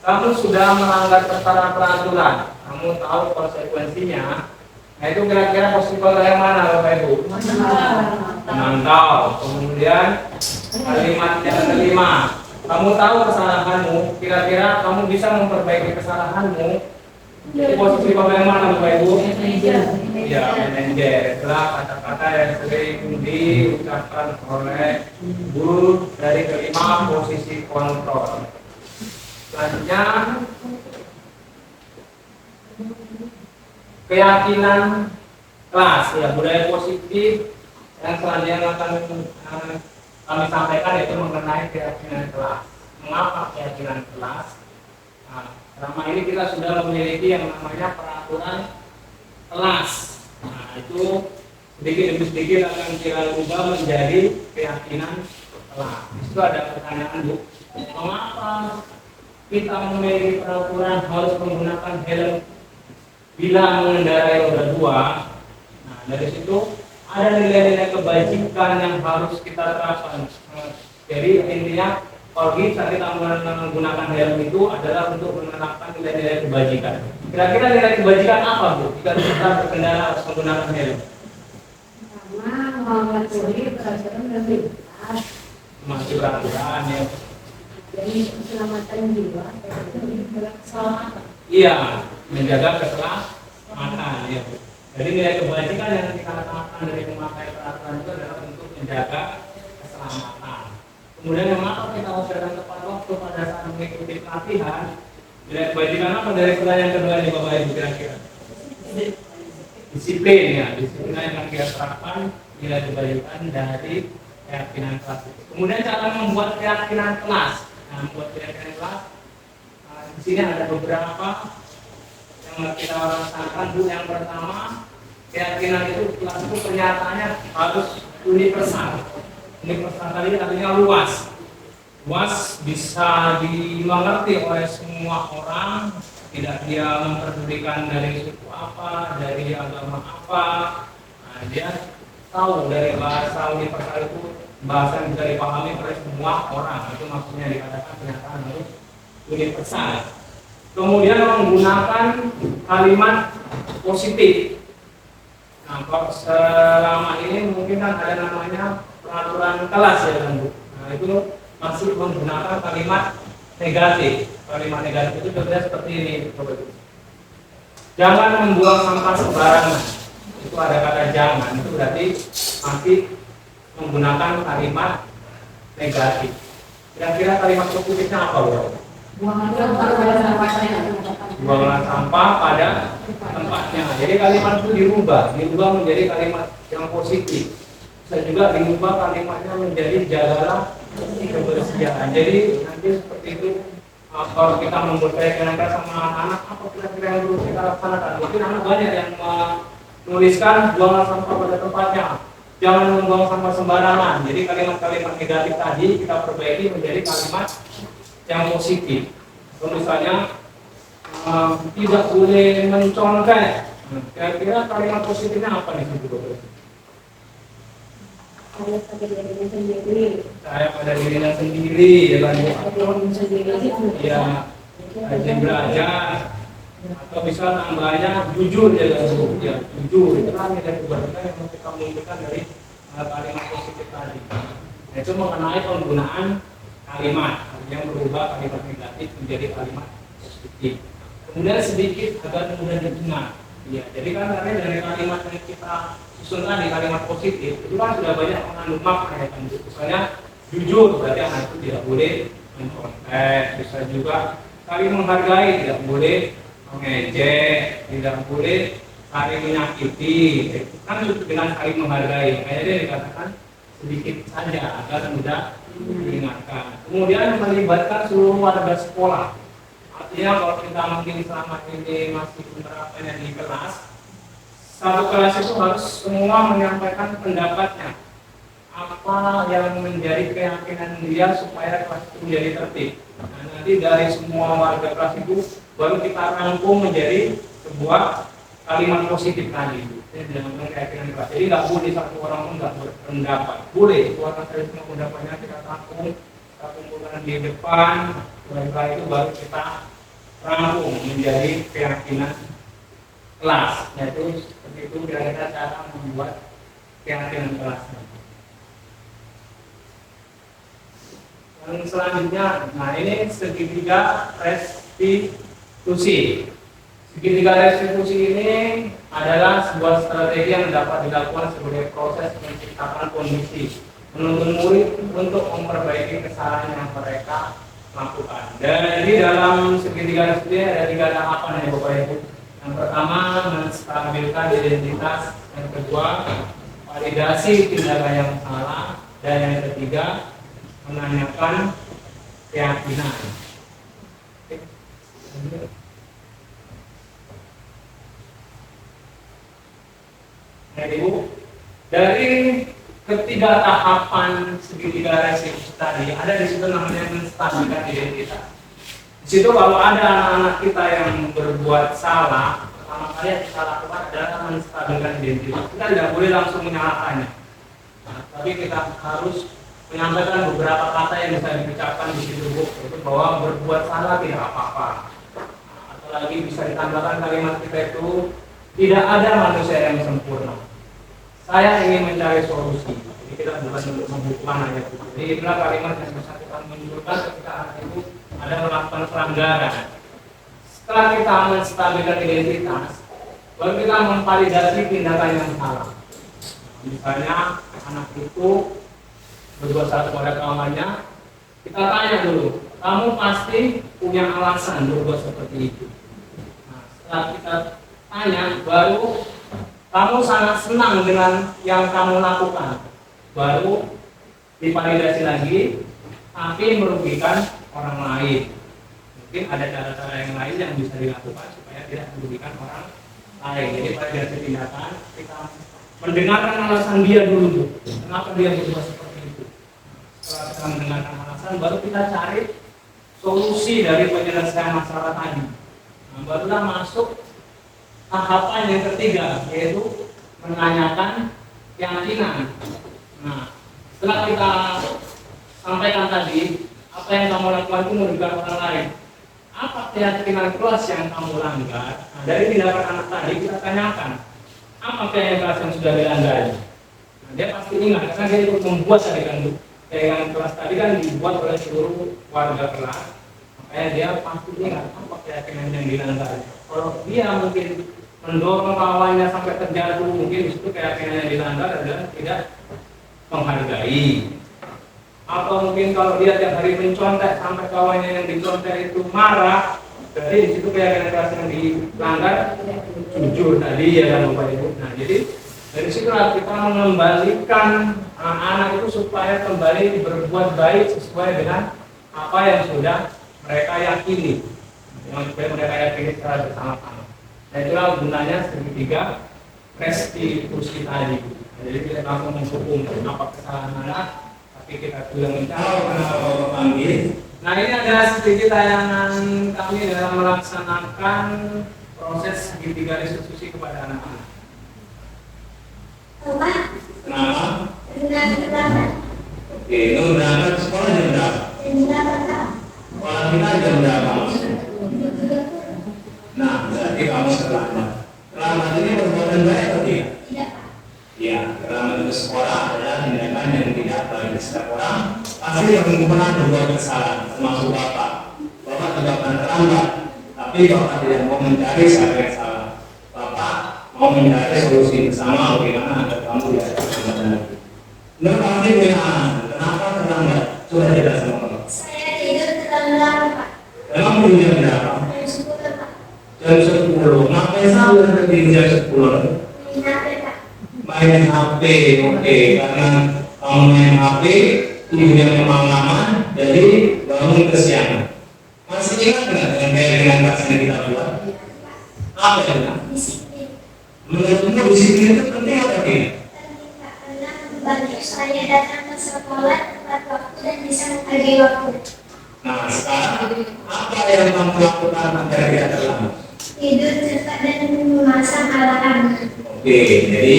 kamu sudah melanggar peraturan, kamu tahu konsekuensinya. Nah itu kira-kira posisi kontrol yang mana Bapak Ibu? Memantau. Kemudian kalimat yang kelima, kamu tahu kesalahanmu, kira-kira kamu bisa memperbaiki kesalahanmu. Jadi posisi Bapak yang mana Bapak Ibu? Ya, manajer. Itulah kata-kata yang sering diucapkan oleh guru dari kelima posisi kontrol. Selanjutnya, keyakinan kelas, ya, budaya positif yang selanjutnya akan kami sampaikan yaitu mengenai keyakinan kelas. Mengapa keyakinan kelas? Nah, selama ini kita sudah memiliki yang namanya peraturan peraturan kelas. Nah, itu sedikit demi sedikit akan kita ubah menjadi keyakinan kelas. Itu ada pertanyaan, Bu. Mengapa kita memiliki peraturan harus menggunakan helm bila mengendarai roda 2? Nah, dari situ ada nilai-nilai kebajikan yang harus kita terapkan. Jadi intinya kalau kita menggunakan helm itu adalah untuk menerapkan nilai-nilai kebajikan. Kira-kira nilai kebajikan apa, Bu, jika kita berkendara harus menggunakan helm? Pertama, mematuhi peraturan lalu lintas. Masih peraturan ya. Jadi keselamatan jiwa itu adalah keselamatan. Iya, menjaga keselamatan ya. Jadi nilai kebajikan yang kita terapkan dari memakai peraturan itu adalah untuk menjaga keselamatan. Kemudian mengapa kita harus datang tepat waktu pada saat mengikuti pelatihan? Nilai kebajikan apa dari pertanyaan kedua ini, Bapak Ibu, kira-kira? Disiplin ya, disiplin yang akan kita terapkan nilai kebajikan dari keyakinan kelas. Kemudian cara membuat keyakinan kelas. Nah, membuat keyakinan kelas, di sini ada beberapa yang kita rasakan. Bu, yang pertama, keyakinan itu kelas itu pernyataannya harus universal. Universal tadi artinya luas. Luas bisa dimengerti oleh semua orang, tidak dia memperdulikan dari suku apa, dari agama apa. Nah, dia tahu dari bahasa universal itu bahasa yang bisa dipahami oleh semua orang. Itu maksudnya dikatakan pernyataan harus universal. Kemudian menggunakan kalimat positif. Nah, kalau selama ini mungkin kan ada namanya peraturan kelas ya, kan, Bu. Nah, itu masih menggunakan kalimat negatif. Kalimat negatif itu contohnya seperti ini, jangan membuang sampah sembarangan. Itu ada kata jangan, itu berarti masih menggunakan kalimat negatif. Kira-kira kalimat positifnya apa, Bu? Buanglah sampah pada tempatnya. Jadi kalimat itu dirubah menjadi kalimat yang positif. Bisa juga dirubah kalimatnya menjadi jagalah kebersihan. Jadi nanti seperti itu, kalau kita membuat keyakinan sama anak-anak, apa kira-kira yang perlu kita laksanakan? Mungkin anak banyak yang menuliskan buanglah sampah pada tempatnya, jangan membuang sampah sembarangan. Jadi kalimat-kalimat negatif tadi kita perbaiki menjadi kalimat yang positif. Misalnya tidak boleh mencontek. Kira-kira kalimat positifnya apa nih, Bu? Saya pada dirinya sendiri. Saya pada dirinya sendiri, ya kan? Dirinya sendiri itu. Ya, rajin belajar. Atau bisa tambahnya jujur, ya kan? Ya, jujur. Itu kan nilai kebajikan yang kita munculkan dari kalimat positif tadi. Nah, itu mengenai penggunaan kalimat yang berubah kalimat negatif menjadi kalimat positif. Kemudian sedikit agar mudah diingat. Ya, jadi kan karena dari kalimat yang kita susunkan di kalimat positif itu kan sudah banyak mengandung makna ya kan. Misalnya jujur berarti anak itu tidak boleh mencontek, bisa juga saling menghargai, tidak boleh mengejek, tidak boleh saling menyakiti. Itu kan dengan saling menghargai. Makanya dia dikatakan sedikit saja agar mudah diingatkan. Kemudian melibatkan seluruh warga sekolah. Artinya kalau kita mungkin selama ini masih menerapkannya di kelas, satu kelas itu harus semua menyampaikan pendapatnya. Apa yang menjadi keyakinan dia supaya kelas itu menjadi tertib. Nah, nanti dari semua warga kelas itu baru kita rangkum menjadi sebuah kalimat positif tadi. Dengan keyakinan kelas. Jadi nggak boleh satu orang pun nggak berpendapat. Boleh, suara dari semua pendapatnya kita rangkum, kita kumpulkan di depan. Setelah itu baru kita rangkum menjadi keyakinan kelas. Yaitu seperti itu kira-kira cara membuat keyakinan kelas. Yang selanjutnya, nah ini segitiga restitusi. Segitiga restitusi ini adalah sebuah strategi yang dapat dilakukan sebagai proses menciptakan kondisi menuntun murid untuk memperbaiki kesalahan yang mereka lakukan. Dan di dalam segitiga restitusi ada 3 tahapan ya Bapak Ibu. Yang pertama menstabilkan identitas, yang kedua validasi tindakan yang salah, dan yang ketiga menanyakan keyakinan. Nah, Ibu, dari ketiga tahapan segitiga restitusi tadi, ada di situ namanya menstabilkan identitas. Di situ kalau ada anak-anak kita yang berbuat salah, pertama kali yang kita lakukan adalah menstabilkan identitas. Kita tidak boleh langsung menyalahkannya, nah, tapi kita harus menyampaikan beberapa kata yang bisa diucapkan di situ, Bu, yaitu bahwa berbuat salah tidak apa-apa. Nah, atau lagi bisa ditambahkan kalimat kita itu, tidak ada manusia yang sempurna. Saya ingin mencari solusi. Jadi kita bukan untuk menghukum anak itu. Jadi itulah kalimat yang bisa kita munculkan ketika anak itu ada melakukan pelanggaran. Setelah kita menstabilkan identitas, baru kita memvalidasi tindakan yang salah. Misalnya anak itu berbuat salah kepada kawannya, kita tanya dulu, kamu pasti punya alasan berbuat seperti itu. Nah, setelah kita tanya, baru kamu sangat senang dengan yang kamu lakukan, baru divalidasi lagi, tapi merugikan orang lain. Mungkin ada cara-cara yang lain yang bisa dilakukan supaya tidak merugikan orang lain. Jadi validasi tindakan, kita mendengarkan alasan dia dulu, kenapa dia berbuat seperti itu. Setelah kita mendengarkan alasan, baru kita cari solusi dari penyelesaian masalah tadi. Nah, barulah masuk tahapan yang ketiga, yaitu menanyakan keyakinan. Nah, setelah kita sampaikan tadi, apa yang kamu lakukan itu merugikan orang lain. Apa keyakinan kelas yang kamu langgar? Nah, dari tindakan anak tadi kita tanyakan, apa keyakinan kelas yang sudah dilanggar? Nah, dia pasti ingat karena dia ikut membuat tadi kan, keyakinan kelas tadi kan dibuat oleh seluruh warga kelas. Makanya dia pasti ingat apa keyakinan yang dilanggar. Kalau dia mungkin mendorong kawannya sampai terjatuh, mungkin disitu keyakinan yang dilanggar adalah tidak menghargai. Atau mungkin kalau dia tiap hari mencontek sampai kawannya yang dicontek itu marah, jadi disitu keyakinan kelas yang dilanggar jujur tadi ya kan Bapak Ibu. Nah, jadi dari situ kita mengembalikan anak itu supaya kembali berbuat baik sesuai dengan apa yang sudah mereka yakini, yang supaya mereka yakini secara bersama-sama. Nah, itulah gunanya segitiga restitusi tadi. Jadi kita langsung menghukum apa kesalahan anak, tapi kita sudah mencari kenapa panggil. Nah, ini adalah sedikit tayangan kami dalam melaksanakan proses segitiga restitusi kepada anak-anak. Kenapa? Oke, itu berangkat sekolah jam berapa? Sekolah kita jam berapa? Nah, berarti kamu terlambat. Terlambat ini perbuatan baik atau tidak? Tidak. Ya, terlambat ke sekolah adalah tindakan yang tidak baik. Setiap orang pasti yang pernah berbuat kesalahan, termasuk Bapak. Bapak tidak pernah terlambat, tapi Bapak tidak mau mencari siapa yang salah. Bapak mau mencari solusi bersama bagaimana agar kamu tidak terlambat lagi. Menurut kamu bagaimana? Kenapa terlambat? Coba jelas sama Bapak. Saya tidur terlalu lama, Pak. Emang belum jam berapa? Jam 10, Pak. Jam 10. Ngapain sampai tertidur jam 10? Main HP, Pak. Main HP, oke. Karena kamu main HP, tidurnya memang lama, jadi bangun kesiangan. Masih ingat nggak dengan keyakinan kelas yang kita buat? Apa itu? Disiplin. Menurutmu disiplin itu penting atau tidak? Penting, Pak. Karena membantu saya datang ke sekolah tepat waktu dan bisa menghargai waktu. Nah, sekarang apa yang kamu lakukan agar tidak terlambat? Tidur cepat dan memasang alarm. Oke, jadi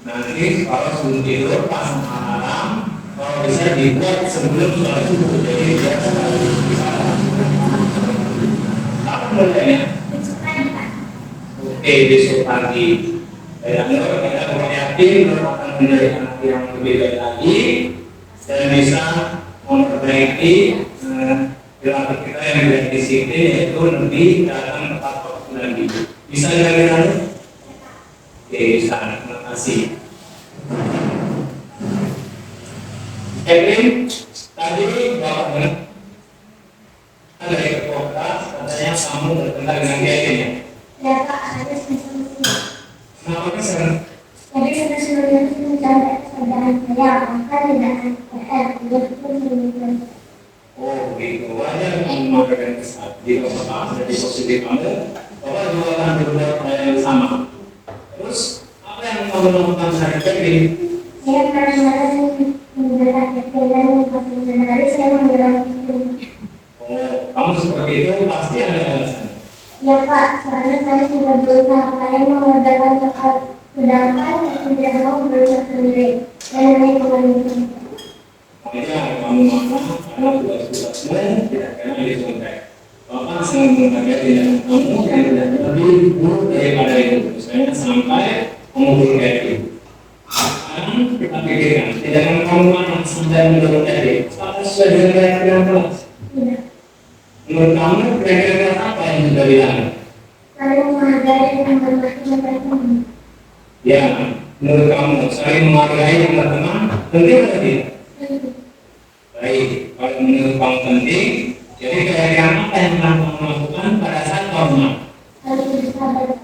nanti kalau sebelum tidur pasang alarm, kalau bisa dibuat sebelum sholat subuh, jadi biar sekali bisa. Apa mulainya? Besok pagi, Pak. Oke, besok pagi. Dan kita yakin akan menjadi anak yang lebih baik lagi dan bisa memperbaiki perilaku kita yang tidak disiplin, yaitu lebih datang tepat waktu lagi. Bisa kira-kira? Oke, bisa. Terima kasih. Kevin, tadi Bapak dengar ada yang kota, katanya kamu berkenal dengan Kevin ya? Ya, Pak. Ada sesuatu. Kenapa kesan? Jadi sesuatu itu mencapai kesadaran saya, maka tidak akan Oh, gitu. Wajar memakai kesal. Jika Bapak ada di posisi kamu, Bapak juga akan berbuat hal yang sama. Terus, apa yang kamu melakukan sehari ini? Saya kadang-kadang menjelaskan dan sehari saya menjelaskan. Oh, kamu seperti itu pasti ada alasan. Ya Pak, soalnya saya sudah berusaha saya mengerjakan cepat, sedangkan saya tidak mau berusaha sendiri. Dan ini kebanyakan. Makanya kamu ada tugas-tugasmu tidak kena dicontek. Bapak sangat menghargai kamu yang lebih buruk daripada itu. Saya sampai mengumpulkan itu. Sekarang kita pikirkan, tidak kamu mana sampai menurut tadi. Apakah sudah dengan keyakinan kelas? Tidak. Menurut kamu kira-kira apa yang sudah bilang? Saya menghargai dan bermaksud berteman. Ya, menurut kamu saling menghargai dan berteman penting atau tidak? Baik, kalau menurut kamu penting, jadi kira-kira apa yang kamu lakukan pada saat kamu? Saya bersabar.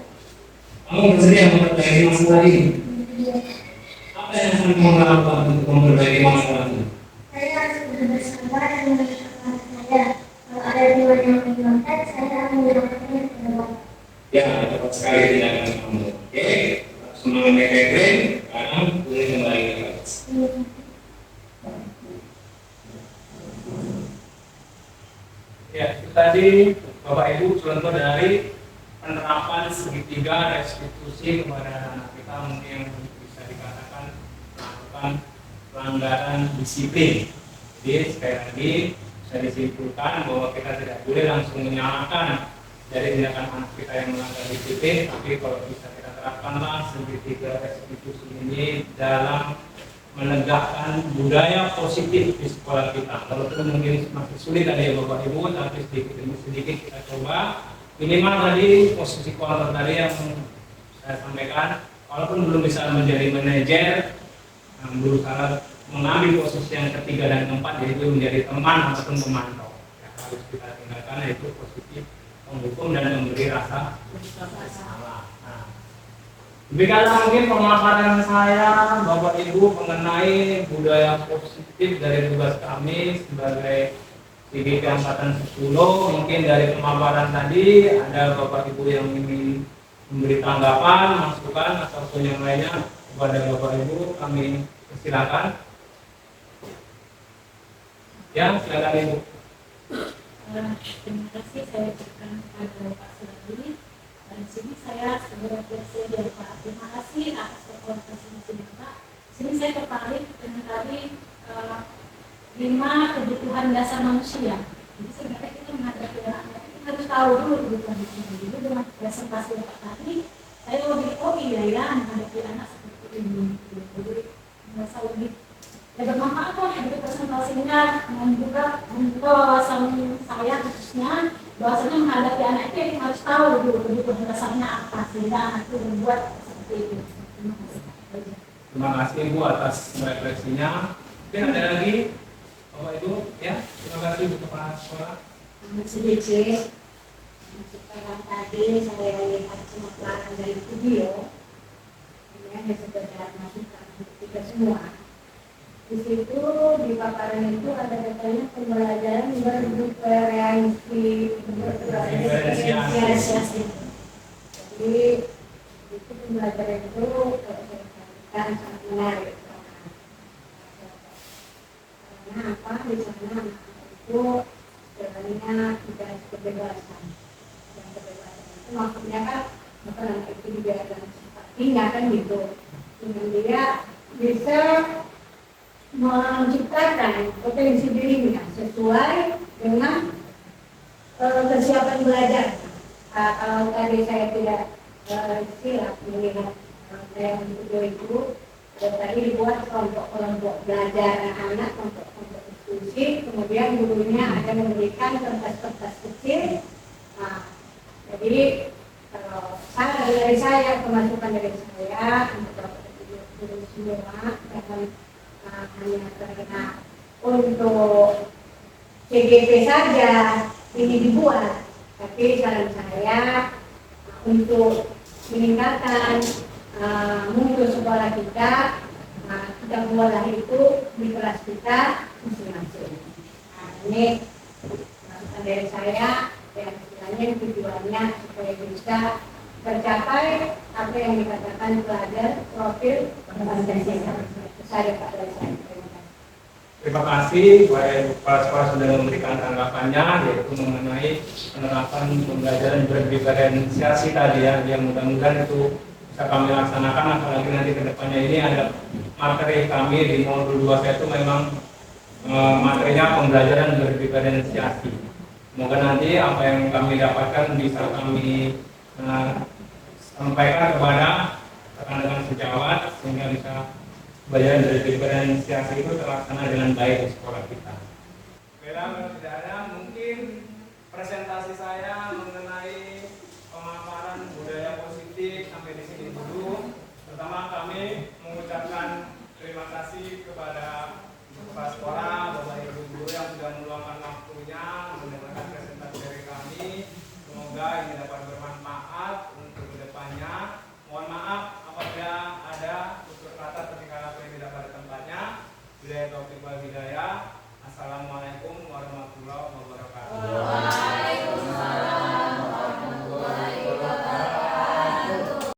Kamu bersedia memperbaiki masalah ini? Apa yang akan kamu lakukan untuk memperbaiki masalah ini? Saya harus bersabar dan bersabar saya. Kalau ada dua yang mengingatkan, saya akan melakukannya dengan Ya, tepat sekali tindakan kamu. Oke, semangat baik-baik, sekarang boleh kembali ke kelas. Ya, itu tadi Bapak Ibu contoh dari penerapan segitiga restitusi kepada anak kita mungkin yang bisa dikatakan melakukan pelanggaran disiplin. Jadi sekali lagi bisa disimpulkan bahwa kita tidak boleh langsung menyalahkan dari tindakan anak kita yang melanggar disiplin, tapi kalau bisa kita terapkanlah segitiga restitusi ini dalam menegakkan budaya positif di sekolah kita. Walaupun mungkin masih sulit ada ya Bapak Ibu, tapi sedikit demi sedikit kita coba. Minimal tadi posisi kontrol tadi yang saya sampaikan, walaupun belum bisa menjadi manajer, berusaha mengambil posisi yang ketiga dan keempat, yaitu menjadi teman ataupun pemantau. Yang harus kita tinggalkan yaitu posisi menghukum dan memberi rasa bersalah. Nah, demikianlah mungkin pemaparan saya Bapak Ibu mengenai budaya positif dari tugas kami sebagai Divisi Angkatan 10. Mungkin dari pemaparan tadi ada Bapak Ibu yang ingin memberi tanggapan, masukan ataupun yang lainnya kepada Bapak Ibu, kami persilakan. Ya, silakan Ibu. Terima kasih saya ucapkan kepada Pak Suladi. Di sini saya sebagai presiden Pak. Terima kasih atas konsultasi Pak. Sini saya tertarik dengan tadi 5 kebutuhan dasar manusia. Jadi sebenarnya kita menghadapi anak kita harus tahu dulu kebutuhan itu. Jadi dengan presentasi Pak tadi, saya lebih iya ya menghadapi anak seperti ini. Jadi merasa lebih bermanfaat lah dari presentasinya, membuka wawasan saya khususnya bahwasanya menghadapi anak itu harus tahu dulu kebutuhan dasarnya apa sehingga anak itu membuat seperti itu. Terima kasih. Terima kasih Ibu atas refleksinya. Mungkin ada lagi Bapak Ibu, ya. Terima kasih Bu Kepala Sekolah. Sedikit sekarang tadi saya lihat pemaparan dari video ya sekedar masukan kita semua. Di situ di paparan itu ada katanya pembelajaran berdiferensiasi. Jadi itu pembelajaran itu kan sangat menarik. Karena apa di sana itu sebenarnya tidak kebebasan. Dan kebebasan itu maksudnya kan bukan anak itu dibiarkan sepertinya kan gitu. Dengan dia bisa menciptakan potensi dirinya sesuai dengan kesiapan belajar. Kalau tadi saya tidak silap melihat yang video itu, tadi dibuat kelompok-kelompok belajar anak-anak, kelompok-kelompok diskusi, kemudian gurunya ada memberikan kertas-kertas kecil. Nah, jadi kalau dari saya, pemasukan dari saya untuk guru semua dan hanya karena untuk CGP saja ini dibuat, tapi saran saya untuk meningkatkan mutu sekolah kita, kita buatlah itu di kelas kita masing-masing. Nah, ini masukan dari saya dan istilahnya tujuannya supaya bisa tercapai apa yang dikatakan pelajar profil Pancasila. Saya Pak Dosen. Terima kasih baik kepala sekolah sudah memberikan tanggapannya, yaitu mengenai penerapan pembelajaran berdiferensiasi tadi ya, yang mudah-mudahan itu bisa kami laksanakan, apalagi nanti ke depannya ini ada materi kami di modul 2 itu memang materinya pembelajaran berdiferensiasi. Semoga nanti apa yang kami dapatkan bisa kami sampaikan kepada rekan-rekan sejawat sehingga bisa pembelajaran berdiferensiasi itu terlaksana dengan baik di sekolah kita. Baiklah, saudara, mungkin presentasi saya mengenai pemaparan budaya positif sampai di sini dulu. Pertama kami mengucapkan terima kasih kepada kepala sekolah